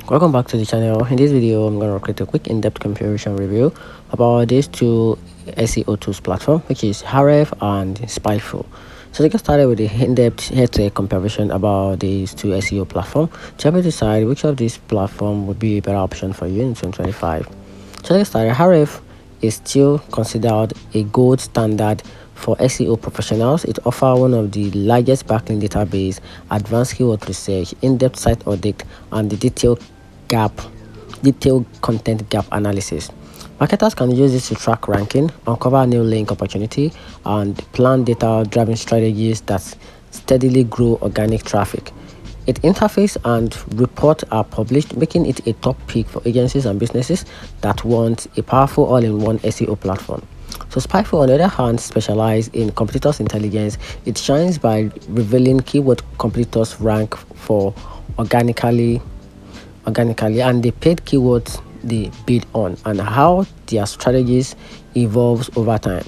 Welcome back to the channel. In this video, I'm going to create a quick in-depth comparison review about these two SEO tools platform, which is Ahrefs and SpyFu. So let's get started with the in-depth head-to-head comparison about these two SEO platform to help you decide which of these platform would be a better option for you in 2025. So let's get started. Ahrefs is still considered a gold standard for SEO professionals. It offers one of the largest backlink database, advanced keyword research, in-depth site audit, and the detailed content gap analysis. Marketers can use this to track ranking, uncover new link opportunity, and plan data-driven strategies that steadily grow organic traffic. Its interface and report are published, making it a top pick for agencies and businesses that want a powerful all-in-one SEO platform. So SpyFu, on the other hand, specializes in competitors' intelligence. It shines by revealing keyword competitors rank for organically and the paid keywords they bid on and how their strategies evolves over time.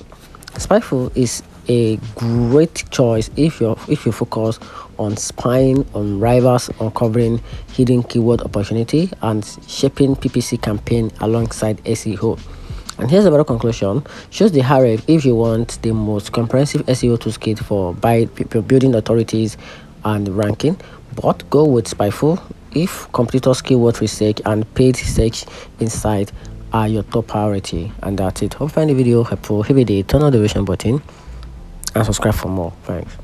SpyFu is a great choice if you focus on spying on rivals, uncovering hidden keyword opportunity, and shaping PPC campaign alongside SEO. And here's a better conclusion. Choose the Ahrefs if you want the most comprehensive SEO toolkit for building authorities and ranking, but go with SpyFu if competitors' keyword research and paid search insight are your top priority. And that's it. Hope you find the video helpful. If you did, turn on the notification button and subscribe for more. Thanks.